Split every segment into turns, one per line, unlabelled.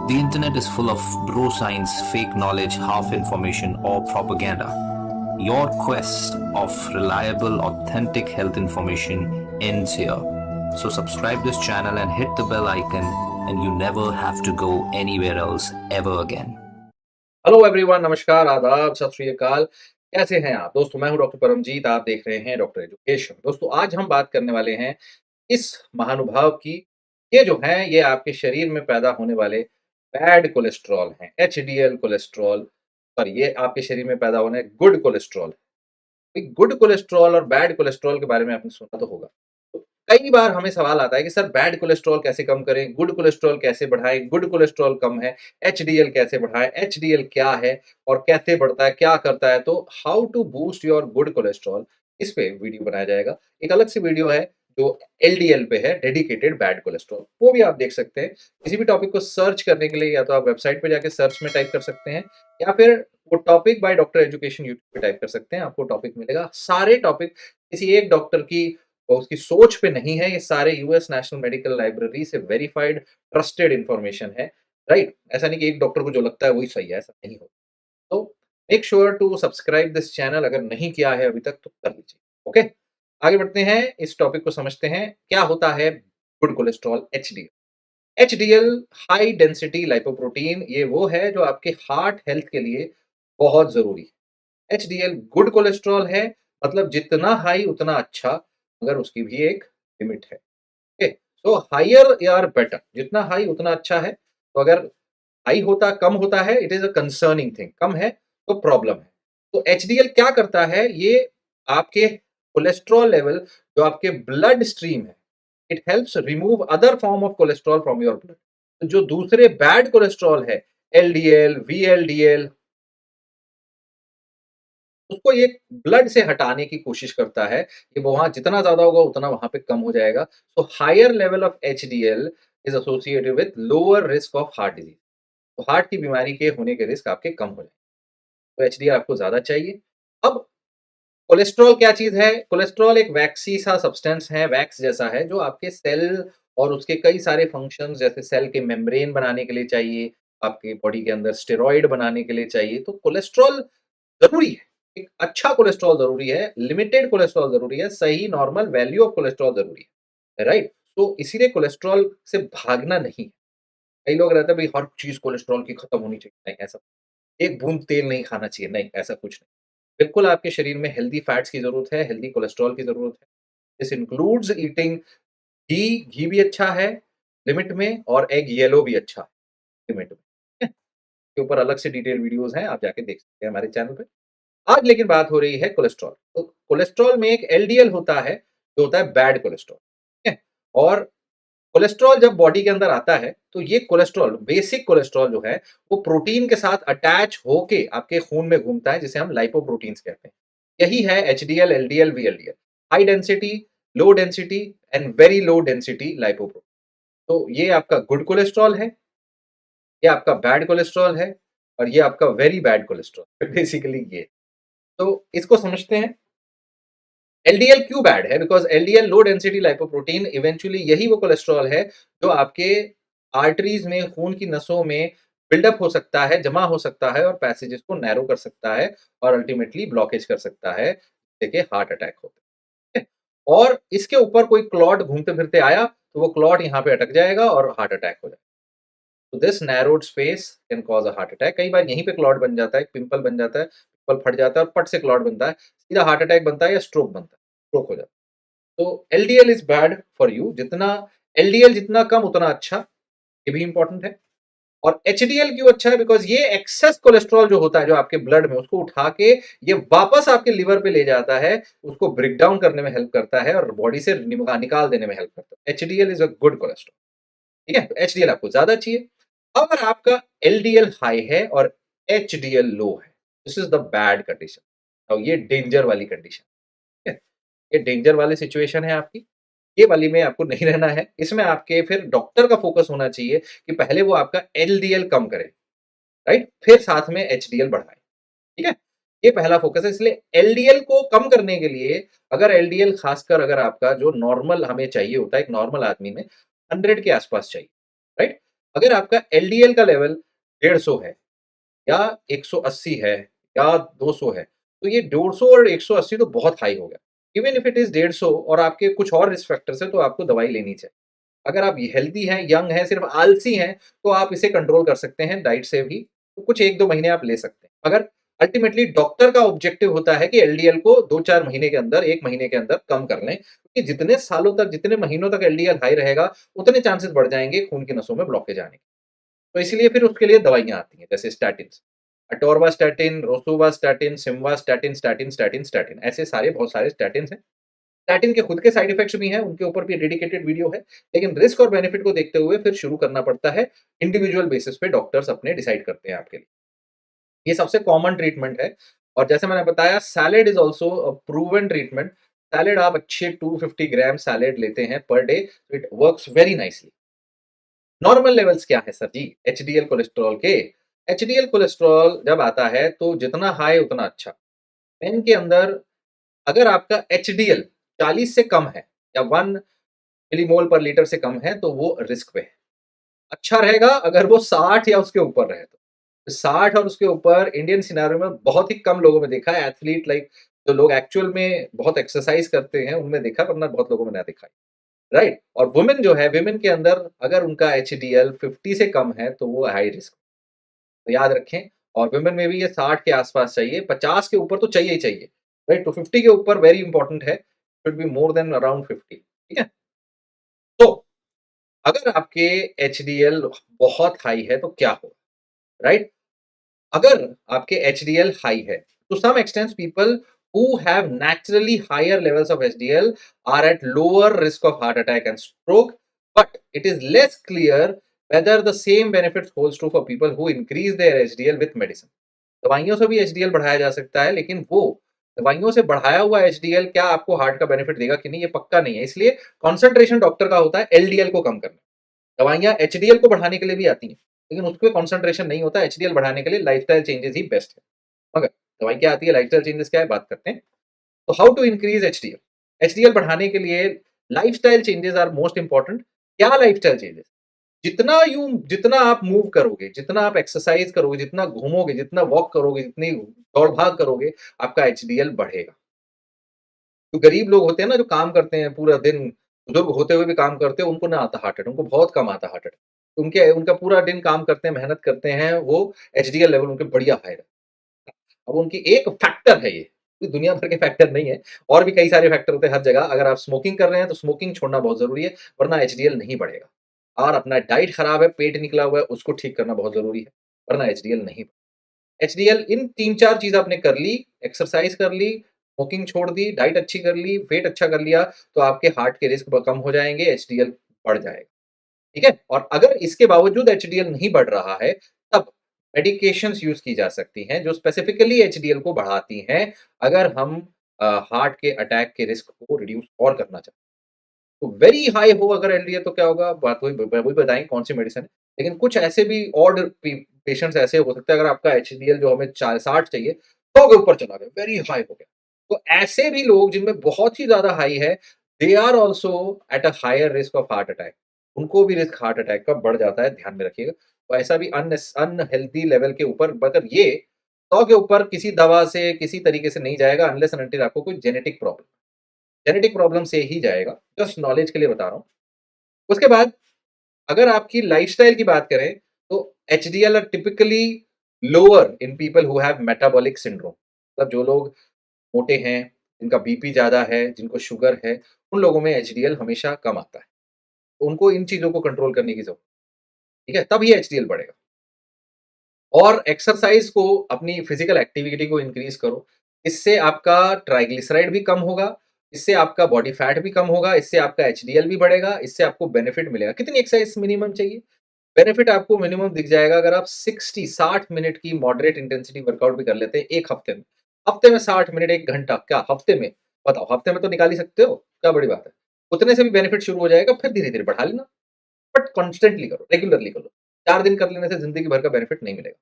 The internet is full of bro science, fake knowledge, half information, or propaganda. Your quest of reliable, authentic health information ends here. So subscribe this channel and hit the bell icon, and you never have to go anywhere else ever again.
Hello everyone, नमस्कार, आदाब, सत श्री अकाल। कैसे हैं आप दोस्तों? मैं हूं डॉक्टर परमजीत। आप देख रहे हैं डॉक्टर एजुकेशन। दोस्तों, आज हम बात करने वाले हैं इस महानुभाव की। ये जो है ये आपके शरीर में पैदा होने वाले बैड कोलेस्ट्रॉल हैं, एचडीएल कोलेस्ट्रॉल। और ये आपके शरीर में पैदा होने गुड कोलेस्ट्रॉल। गुड कोलेस्ट्रॉल और बैड कोलेस्ट्रॉल के बारे में आपने सुना तो होगा। तो कई बार हमें सवाल आता है कि सर, बैड कोलेस्ट्रॉल कैसे कम करें, गुड कोलेस्ट्रॉल कैसे बढ़ाएं, गुड कोलेस्ट्रॉल कम है, एचडीएल कैसे बढ़ाएं, एचडीएल क्या है और कैसे बढ़ता है, क्या करता है। तो how to boost your good cholesterol, इस पे वीडियो बनाया जाएगा। एक अलग से वीडियो है जो एलडीएल पे है, डेडिकेटेड बैड कोलेस्ट्रॉल, वो भी आप देख सकते हैं। किसी भी टॉपिक को सर्च करने के लिए या तो आप वेबसाइट पे जाके सर्च में टाइप कर सकते हैं, या फिर वो topic by doctor education YouTube पे टाइप कर सकते हैं, आपको टॉपिक मिलेगा। सारे टॉपिक किसी एक डॉक्टर की और उसकी सोच पे नहीं है, ये सारे यूएस नेशनल मेडिकल लाइब्रेरी से वेरीफाइड ट्रस्टेड इंफॉर्मेशन है, राइट? ऐसा नहीं कि एक डॉक्टर को जो लगता है वही सही है, ऐसा नहीं होता। तो make sure to subscribe this channel, अगर नहीं किया है अभी तक तो कर लीजिए। ओके, आगे बढ़ते हैं, इस टॉपिक को समझते हैं। क्या होता है good cholesterol, HDL? HDL high density lipoprotein, ये वो है जो आपके हार्ट हेल्थ के लिए बहुत जरूरी है। एचडीएल गुड कोलेस्ट्रॉल है, मतलब जितना हाई उतना अच्छा, मगर उसकी भी एक लिमिट है। ओके, सो हायर यार बेटर, जितना हाई उतना अच्छा है। तो अगर हाई होता कम होता है, it is a concerning thing. कम है तो प्रॉब्लम है। तो एचडीएल क्या करता है, ये आपके कोलेस्ट्रॉल लेवल जो आपके ब्लड स्ट्रीम है, it helps remove other form of cholesterol from your blood. जो दूसरे बैड कोलेस्ट्रॉल है, एलडीएल, वीएलडीएल, उसको ये ब्लड से हटाने की कोशिश करता है कि वो वहाँ जितना ज़्यादा होगा उतना वहाँ पे कम हो जाएगा। So higher level of HDL is associated with lower risk of heart disease. तो हार्ट की बीमारी के होने के रिस्क आपके कम हो जाएंगे। तो एचडीएल आपको ज़्यादा चाहिए। अब कोलेस्ट्रॉल क्या चीज़ है? कोलेस्ट्रॉल एक वैक्सी सा सब्सटेंस है, वैक्स जैसा है, जो आपके सेल और उसके कई सारे फंक्शंस, जैसे सेल के मेम्ब्रेन बनाने के लिए चाहिए, आपके बॉडी के अंदर स्टेरॉइड बनाने के लिए चाहिए। तो कोलेस्ट्रॉल ज़रूरी है। एक अच्छा कोलेस्ट्रॉल ज़रूरी है, लिमिटेड कोलेस्ट्रॉल ज़रूरी है, सही नॉर्मल वैल्यू ऑफ कोलेस्ट्रॉल ज़रूरी है, राइट? तो इसीलिए कोलेस्ट्रॉल से भागना नहीं है। कई लोग रहते हैं भई हर चीज़ कोलेस्ट्रॉल की खत्म होनी चाहिए, नहीं ऐसा, एक बूंद तेल नहीं खाना चाहिए, नहीं ऐसा कुछ नहीं। बिल्कुल आपके शरीर में हेल्दी फैट्स की ज़रूरत है, हेल्दी कोलेस्ट्रॉल की ज़रूरत है। दिस इंक्लूड्स ईटिंग घी, घी भी अच्छा है लिमिट में, और एग येलो भी अच्छा है लिमिट में। ठीक है? इसके ऊपर अलग से डिटेल वीडियोज़ हैं, आप जाके देख सकते हैं हमारे चैनल पे। आज लेकिन बात हो रही है कोलेस्ट्रॉल। तो कोलेस्ट्रॉल में एक एलडीएल होता है, जो होता है बैड कोलेस्ट्रॉल, ठीक है? और कोलेस्ट्रॉल जब बॉडी के अंदर आता है, तो ये कोलेस्ट्रॉल, बेसिक कोलेस्ट्रॉल जो है, वो प्रोटीन के साथ अटैच होके आपके खून में घूमता है, जिसे हम लाइपोप्रोटीन्स कहते हैं। यही है HDL, LDL, VLDL. High density, low density and very low density lipoprotein. तो ये आपका गुड कोलेस्ट्रॉल है, ये आपका बैड कोलेस्ट्रॉल है, और ये आपका वेरी बैड कोलेस्ट्रॉल बेसिकली ये। तो इसको समझते हैं। एलडीएल क्यों बैड है? Because LDL low density lipoprotein eventually यही वो कोलेस्ट्रॉल है जो आपके आर्टरीज में, खून की नसों में बिल्डअप हो सकता है, जमा हो सकता है, और पैसेजेस को नैरो कर सकता है, और अल्टीमेटली ब्लॉकेज कर सकता है, जिससे हार्ट अटैक होता है। और इसके ऊपर कोई क्लॉट घूमते फिरते आया तो वो क्लॉट यहाँ पे अटक जाएगा और हार्ट अटैक हो जाएगा। तो this narrowed space can cause a heart attack. कई बार यहीं पे क्लॉट बन जाता है, पिंपल बन जाता है, पिंपल फट जाता है और पट से क्लॉट बनता है, सीधा हार्ट अटैक बनता है या स्ट्रोक बनता है, स्ट्रोक हो जाता है। तो LDL is bad for you. जितना एलडीएल जितना कम उतना अच्छा, ये भी इंपॉर्टेंट है। और एचडीएल क्यों अच्छा है? बिकॉज ये एक्सेस कोलेस्ट्रॉल जो होता है, जो आपके ब्लड में, उसको उठा के ये वापस आपके लिवर पे ले जाता है, उसको ब्रेक डाउन करने में हेल्प करता है, और बॉडी से निकाल देने में हेल्प करता है। HDL is a good cholesterol. ठीक है, एचडीएल आपको ज्यादा चाहिए। अगर आपका एलडीएल हाई है और एचडीएल लो है, this is the bad condition. और ये डेंजर वाली कंडीशन है, ये डेंजर वाली सिचुएशन है आपकी। ये वाली में आपको नहीं रहना है। इसमें आपके फिर डॉक्टर का फोकस होना चाहिए कि पहले वो आपका एलडीएल कम करे, राइट, फिर साथ में एचडीएल बढ़ाए। ठीक है, ये पहला फोकस है। इसलिए एलडीएल को कम करने के लिए, अगर एलडीएल खासकर अगर आपका जो नॉर्मल हमें चाहिए होता है एक नॉर्मल आदमी में 100 के आसपास चाहिए, राइट, अगर आपका एलडीएल का लेवल 150 है या 180 है या 200 है, तो ये 150 और 180 तो बहुत हाई हो गया। इवन इफ इट इज़ 150 और आपके कुछ और रिस्क फैक्टर्स हैं, तो आपको दवाई लेनी चाहिए। अगर आप हेल्दी हैं, यंग हैं, सिर्फ आलसी हैं, तो आप इसे कंट्रोल कर सकते हैं डाइट से भी, तो कुछ 1-2 महीने आप ले सकते हैं। मगर अल्टीमेटली डॉक्टर का ऑब्जेक्टिव होता है कि एलडीएल को 2-4 महीने के अंदर, 1 महीने के अंदर कम कर लें, क्योंकि जितने सालों तक, जितने महीनों तक एलडीएल हाई रहेगा, उतने चांसेस बढ़ जाएँगे खून की नसों में ब्लॉकेज आने के। तो इसलिए फिर उसके लिए दवाइयाँ आती हैं, जैसे statins, atorvastatin, rosuvastatin, simvastatin, statin, statin, statin, ऐसे सारे बहुत सारे स्टैटिन्स हैं। स्टैटिन के खुद के साइड इफेक्ट्स भी हैं, उनके ऊपर भी डेडिकेटेड वीडियो है, लेकिन रिस्क और बेनिफिट को देखते हुए फिर शुरू करना पड़ता है, इंडिविजुअल बेसिस पे डॉक्टर्स अपने डिसाइड करते हैं आपके लिए। ये सबसे कॉमन ट्रीटमेंट है और जैसे मैंने बताया salad is also a proven treatment. Salad आप अच्छे 250 ग्राम सैलेड लेते हैं पर डे, तो it works very nicely. Normal levels क्या है सर जी? एचडीएल कोलेस्टेरॉल के। एचडीएल कोलेस्टेरॉल जब आता है तो जितना हाई उतना अच्छा। मेन के अंदर अगर आपका एचडीएल 40 से कम है या 1 मिलीमोल पर लीटर से कम है तो वो रिस्क पे है। अच्छा रहेगा अगर वो 60 या उसके ऊपर रहे तो। 60 और उसके ऊपर इंडियन सिनेरियो में बहुत ही कम लोगों में देखा है, एथलीट लाइक जो लोग एक्चुअल में बहुत एक्सरसाइज करते हैं उनमें देखा, वरना बहुत लोगों में ना देखा है, राइट? और वुमेन जो है, वुमेन के अंदर अगर उनका एचडीएल 50 से कम है तो वो हाई रिस्क। तो याद रखें, और वुमेन में भी ये 60 के आस-पास चाहिए, 50 के ऊपर तो चाहिए ही चाहिए, राइट? तो 50 के ऊपर वेरी इंपोर्टेंट है, should be more than around 50, ठीक है? तो अगर आपके एचडीएल बहुत हाई है तो क्या होगा, राइट? अगर आपके एचडीएल हाई है, to some extent people who have naturally higher levels of HDL are at lower risk of heart attack and stroke, but it is less clear whether the same benefits holds true for people who increase their HDL with medicine. दवाइयों से भी HDL बढ़ाया जा सकता है, लेकिन वो दवाइयों से बढ़ाया हुआ एचडीएल क्या आपको हार्ट का बेनिफिट देगा कि नहीं, ये पक्का नहीं है। इसलिए कंसंट्रेशन डॉक्टर का होता है एलडीएल को कम करना। दवाइयाँ एचडीएल को बढ़ाने के लिए भी आती हैं, लेकिन उसपे कंसंट्रेशन नहीं होता। एचडीएल बढ़ाने के लिए लाइफस्टाइल चेंजेस ही बेस्ट है। मगर दवाई क्या आती है, लाइफस्टाइल चेंजेस क्या है, बात करते हैं। तो how to increase HDL? HDL बढ़ाने के लिए lifestyle changes are most important. क्या लाइफस्टाइल चेंजेस? जितना आप मूव करोगे, जितना आप एक्सरसाइज करोगे, जितना घूमोगे, जितना वॉक करोगे, जितनी दौड़-भाग करोगे, आपका एचडीएल बढ़ेगा। जो गरीब लोग होते हैं ना, जो काम करते हैं पूरा दिन, बुजुर्ग होते हुए भी काम करते हैं, उनको ना आता हार्ट अटैक, उनको बहुत कम आता हार्ट अटैक। उनके उनका पूरा दिन काम करते हैं, मेहनत करते हैं, वो एचडीएल लेवल उनके बढ़िया हाई रहता है। अब उनकी एक फैक्टर है ये, कोई दुनिया भर के फैक्टर नहीं है, और भी कई सारे फैक्टर होते हैं हर जगह। अगर आप स्मोकिंग कर रहे हैं, तो स्मोकिंग छोड़ना बहुत ज़रूरी है, वरना एचडीएल नहीं बढ़ेगा। और अपना डाइट खराब है, पेट निकला हुआ है, उसको ठीक करना बहुत ज़रूरी है, वरना एचडीएल नहीं। एचडीएल इन 3-4 चीज़ आपने कर ली, एक्सरसाइज़ कर ली, स्मोकिंग छोड़ दी, डाइट अच्छी कर ली, वेट अच्छा कर लिया, तो आपके हार्ट के रिस्क ब कम हो जाएँगे, एचडीएल बढ़ जाएगा, ठीक है? और अगर इसके बावजूद एचडीएल नहीं बढ़ रहा है, तब मेडिकेशंस यूज़ की जा सकती हैं, जो स्पेसिफिकली एचडीएल को बढ़ाती हैं, अगर हम हार्ट के अटैक के रिस्क को रिड्यूस और करना चाहते हैं। तो वेरी हाई हो अगर एलडीएल तो क्या होगा? बात वही बताएँगे कौन-सी मेडिसिन है। लेकिन कुछ ऐसे भी ऑड पेशेंट्स ऐसे हो सकते हैं, अगर आपका एचडीएल जो हमें 60 चाहिए, 100 के ऊपर चला गया, वेरी हाई हो गया। तो ऐसे भी लोग जिनमें बहुत ही ज़्यादा हाई है, they are also at a higher risk of heart attack. उनको भी रिस्क हार्ट अटैक का बढ़ जाता है, ध्यान में रखिएगा। तो ऐसा भी अनहेल्दी लेवल के ऊपर, मगर ये 100 के ऊपर किसी दवा से, किसी तरीके से नहीं जाएगा, अनलेस एंड अंटिल आपको कोई जेनेटिक प्रॉब्लम से ही जाएगा। जस्ट नॉलेज के लिए बता रहा हूँ। उसके बाद अगर आपकी लाइफ़स्टाइल की बात करें, तो HDL are typically lower in people who have metabolic syndrome. मतलब जो लोग मोटे हैं, जिनका बीपी ज़्यादा है, जिनको शुगर है, उन लोगों में एचडीएल हमेशा कम आता है। तो उनको इन चीज़ों को कंट्रोल करने की ज़रूरत है, ठीक है? तब ये एचडीएल बढ़ेगा। और एक्सरसाइज़ को, अपनी फिज़िकल एक्टिविटी को इंक्रीज़ करो। इससे आपका ट्राइग्लिसराइड भी कम होगा, इससे आपका बॉडी फैट भी कम होगा, इससे आपका एचडीएल भी बढ़ेगा, इससे आपको बेनिफिट मिलेगा। कितनी एक्सरसाइज़ मिनिमम चाहिए? बेनिफिट आपको मिनिमम दिख जाएगा अगर आप 60 मिनट की मॉडरेट इंटेंसिटी वर्कआउट भी कर लेते हैं 1 हफ्ते में। हफ्ते में 60 मिनट 1 घंटा, क्या हफ्ते में? बताओ, हफ्ते में तो निकाल ही सकते हो, क्या बड़ी बात है। उतने से भी बेनिफिट शुरू हो जाएगा, फिर धीरे-धीरे बढ़ा लेना, बट कांस्टेंटली करो, रेगुलरली करो। 4 दिन कर लेने से ज़िंदगी भर का बेनिफिट नहीं मिलेगा।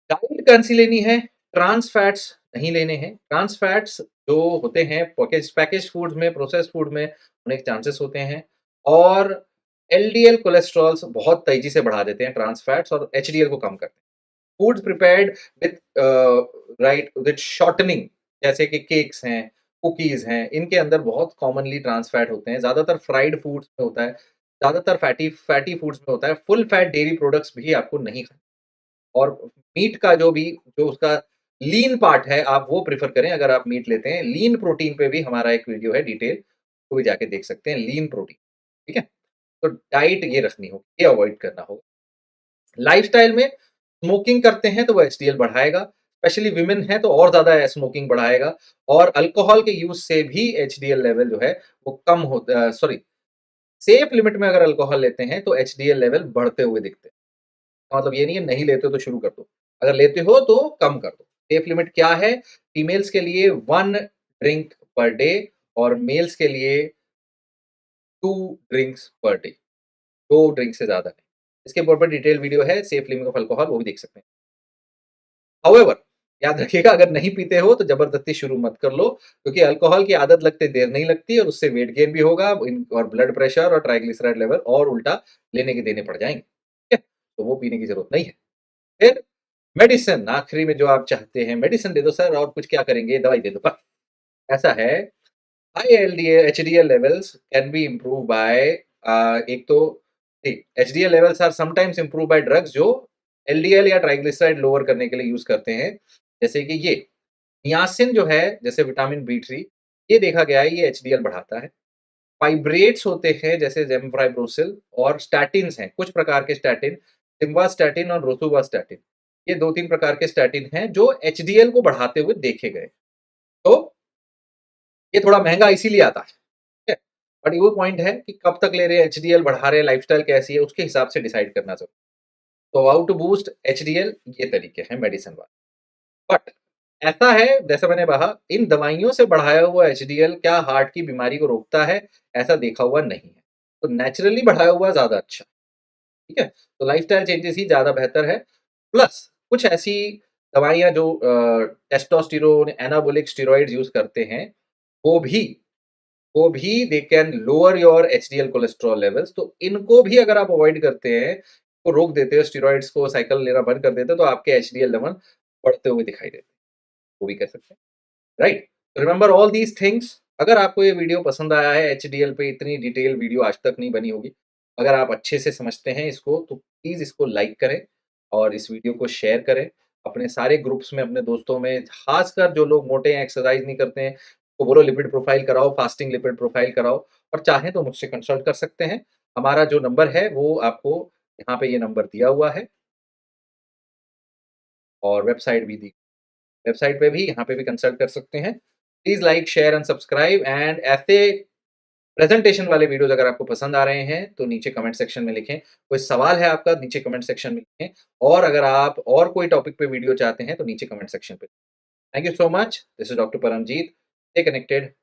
डाइट कौन-सी लेनी है? ट्रांस फैट्स नहीं लेने हैं। ट्रांस फैट्स जो होते हैं पैकेज्ड फूड्स में, प्रोसेस्ड फूड में, होने के चांसेस होते हैं। और एलडीएल कोलेस्ट्रॉल्स बहुत तेजी से बढ़ा देते हैं, ट्रांस फैट्स, और एचडीएल को कम करते हैं। Foods prepared with right with shortening, जैसे कि केक्स हैं, कुकीज़ हैं, इनके अंदर बहुत कॉमनली ट्रांस फैट होते हैं। ज़्यादातर फ्राइड फूड्स में होता है, ज़्यादातर फैटी फैटी फूड्स में होता है। फुल फैट डेयरी प्रोडक्ट्स भी आपको नहीं खाने, और मीट का जो उसका लीन पार्ट है, आप वो प्रेफ़र करें अगर आप मीट लेते हैं। लीन प्रोटीन पे भी हमारा एक वीडियो है डिटेल, वो भी जाके देख सकते हैं, लीन प्रोटीन, ठीक है? तो डाइट ये रखनी होगी, ये अवॉइड करना होगा। लाइफ़स्टाइल में स्मोकिंग करते हैं तो वो एचडीएल बढ़ाएगा, स्पेशली विमेन हैं तो और ज़्यादा स्मोकिंग बढ़ाएगा, और अल्कोहल के यूज़ से भी एचडीएल लेवल जो है वो कम होता सॉरी, सेफ लिमिट में अगर अल्कोहल लेते हैं तो एचडीएल लेवल बढ़ते हुए दिखते हैं। इसका मतलब ये नहीं है नहीं लेते हो तो शुरू कर दो। अगर लेते हो तो कम कर दो। सेफ लिमिट क्या है? फीमेल्स के लिए 1 ड्रिंक पर डे, और मेल्स के लिए 2 ड्रिंक्स पर डे। 2 ड्रिंक से ज़्यादा नहीं। इसके ऊपर डिटेल वीडियो है, सेफ लिमिट ऑफ अल्कोहल, वो भी देख सकते हैं। हाउएवर, याद रखिएगा, अगर नहीं पीते हो तो ज़बरदस्ती शुरू मत कर लो, क्योंकि अल्कोहल की आदत लगते देर नहीं लगती, और उससे वेट गेन भी होगा, और ब्लड प्रेशर और ट्राइग्लिसराइड लेवल और उल्टा लेने के देने पड़ जाएँगे। ठीक है? तो वो पीने की ज़रूरत नहीं है। फिर मेडिसिन, आखिरी में जो आप चाहते हैं, मेडिसिन दे दो सर, और कुछ क्या करेंगे? दवाई दे दो बस। ऐसा है, high LDL HDL levels can be improve by एक तो HDL levels are sometimes improve by drugs जो एलडीएल या ट्राइग्लिसराइड लोअर करने के लिए यूज करते हैं, जैसे कि ये नियासिन जो है, जैसे विटामिन बी 3, ये देखा गया है ये एचडीएल बढ़ाता है। फाइब्रेट्स होते हैं जैसे जेमफ्राइब्रोसिल, और स्टैटिन्स हैं, कुछ प्रकार के स्टैटिन, सिम्वास्टैटिन और रोसुवास्टैटिन, ये 2-3 प्रकार के स्टैटिन हैं जो एचडीएल को बढ़ाते हुए देखे गए। तो ये थोड़ा महँगा इसीलिए आता है, ठीक है? बट वो पॉइंट है कि कब तक ले रहे हैं, एचडीएल बढ़ा रहे हैं, लाइफ़स्टाइल कैसी है, उसके हिसाब से डिसाइड करना ज़रूरी है। तो हाउ टू बूस्ट एचडीएल, ये तरीके हैं मेडिसिन वाले। बट ऐसा है, जैसा मैंने कहा, इन दवाइयों से बढ़ाया हुआ एचडीएल क्या हार्ट की बीमारी को रोकता है? ऐसा देखा हुआ नहीं है। तो नेचुरली बढ़ाया हुआ ज़्यादा अच्छा, ठीक है? तो लाइफ़स्टाइल चेंजेस ही ज़्यादा बेहतर है। प्लस कुछ ऐसी दवाइयाँ जो टेस्टोस्टेरोन, एनाबॉलिक स्टेरॉइड्स यूज़ करते हैं, वो भी they can lower your HDL cholesterol levels. तो इनको भी अगर आप अवॉइड करते हैं, को रोक देते हो, स्टेरॉइड्स को साइकिल लेना बंद कर देते हो, तो आपके एचडीएल लेवल बढ़ते हुए दिखाई देते हैं। वो भी कर सकते हैं, right? Remember all these things. अगर आपको ये वीडियो पसंद आया है, एचडीएल पे इतनी डिटेल वीडियो आज तक नहीं बनी होगी। अगर आप अच्छे से समझते हैं इसको, तो प्लीज़ इसको लाइक करें, और इस वीडियो को शेयर करें अपने सारे ग्रुप्स में, अपने दोस्तों में, खासकर जो लोग मोटे हैं, एक्सरसाइज नहीं करते हैं, तो बोलो लिपिड प्रोफाइल कराओ, फास्टिंग लिपिड प्रोफाइल कराओ, और चाहें तो मुझसे कंसल्ट कर सकते हैं। हमारा जो नंबर है वो आपको यहाँ पे ये नंबर दिया हुआ है, और वेबसाइट भी दी, वेबसाइट पे भी, यहाँ पे भी कंसल्ट कर सकते हैं। Please like, share and subscribe, and ऐसे प्रेज़ेंटेशन वाले वीडियोज़ अगर आपको पसंद आ रहे हैं, तो नीचे कमेंट सेक्शन में लिखें। कोई सवाल है आपका, नीचे कमेंट सेक्शन में लिखें, और अगर आप और कोई टॉपिक पे वीडियो चाहते हैं, तो नीचे कमेंट सेक्शन पे। Thank you so much. This is doctor Paramjit. Stay connected.